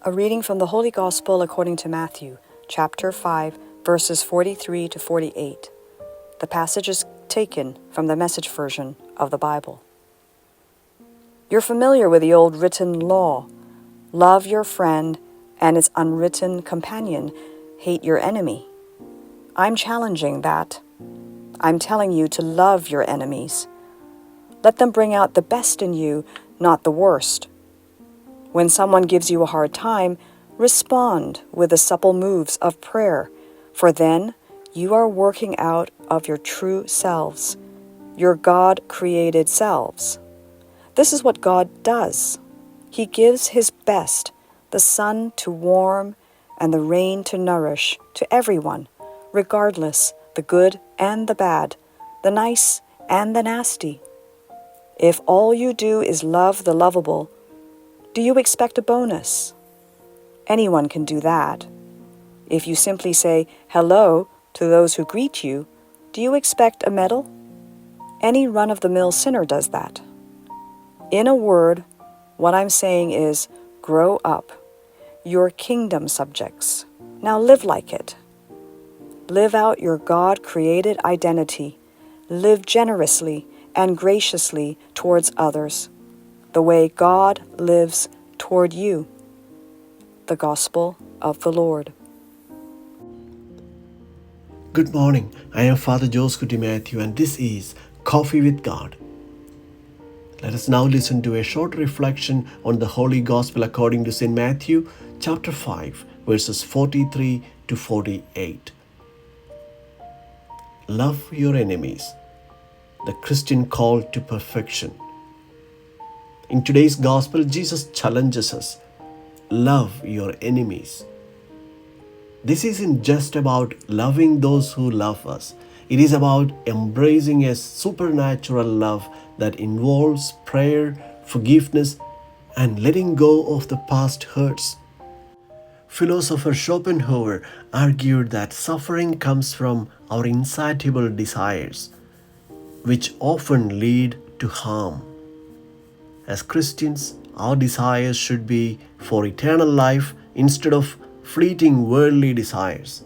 A reading from the Holy Gospel according to Matthew, chapter 5, verses 43 to 48. The passage is taken from the Message version of the Bible. You're familiar with the old written law. Love your friend and its unwritten companion. Hate your enemy. I'm challenging that. I'm telling you to love your enemies. Let them bring out the best in you, not the worst. When someone gives you a hard time, respond with the supple moves of prayer, for then you are working out of your true selves, your God-created selves. This is what God does. He gives His best, the sun to warm and the rain to nourish, to everyone, regardless the good and the bad, the nice and the nasty. If all you do is love the lovable, do you expect a bonus? Anyone can do that. If you simply say hello to those who greet you, do you expect a medal? Any run-of-the-mill sinner does that. In a word, what I'm saying is, grow up. You're kingdom subjects. Now live like it. Live out your God-created identity. Live generously and graciously towards others, the way God lives toward you. The Gospel of the Lord. Good morning. I am Father Joseph Matthew, and this is Coffee with God. Let us now listen to a short reflection on the Holy Gospel according to St. Matthew, chapter 5, verses 43 to 48. Love your enemies. The Christian call to perfection. In today's Gospel, Jesus challenges us, love your enemies. This isn't just about loving those who love us. It is about embracing a supernatural love that involves prayer, forgiveness, and letting go of the past hurts. Philosopher Schopenhauer argued that suffering comes from our insatiable desires, which often lead to harm. As Christians, our desires should be for eternal life instead of fleeting worldly desires.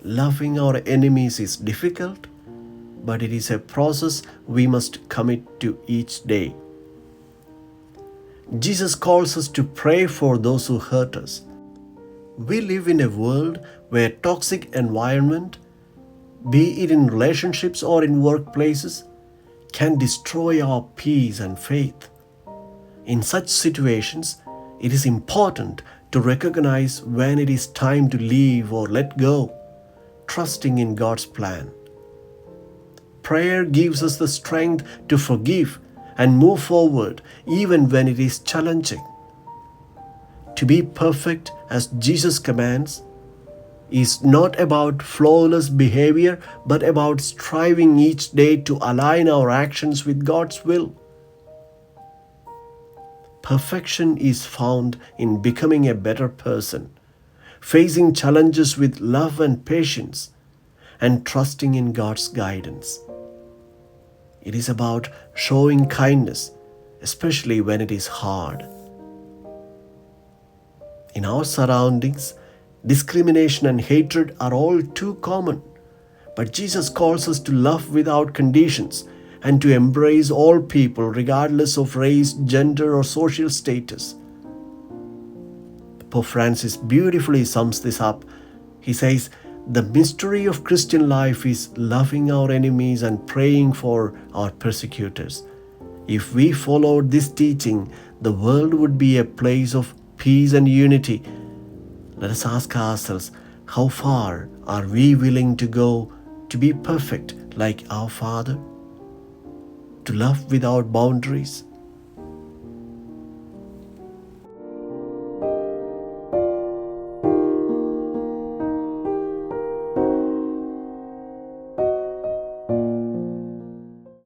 Loving our enemies is difficult, but it is a process we must commit to each day. Jesus calls us to pray for those who hurt us. We live in a world where toxic environment, be it in relationships or in workplaces, can destroy our peace and faith. In such situations, it is important to recognize when it is time to leave or let go, trusting in God's plan. Prayer gives us the strength to forgive and move forward even when it is challenging. To be perfect as Jesus commands is not about flawless behavior, but about striving each day to align our actions with God's will. Perfection is found in becoming a better person, facing challenges with love and patience, and trusting in God's guidance. It is about showing kindness, especially when it is hard. In our surroundings, discrimination and hatred are all too common, but Jesus calls us to love without conditions and to embrace all people regardless of race, gender, or social status. Pope Francis beautifully sums this up. He says, "The mystery of Christian life is loving our enemies and praying for our persecutors." If we followed this teaching, the world would be a place of peace and unity. Let us ask ourselves, how far are we willing to go to be perfect like our Father? To love without boundaries?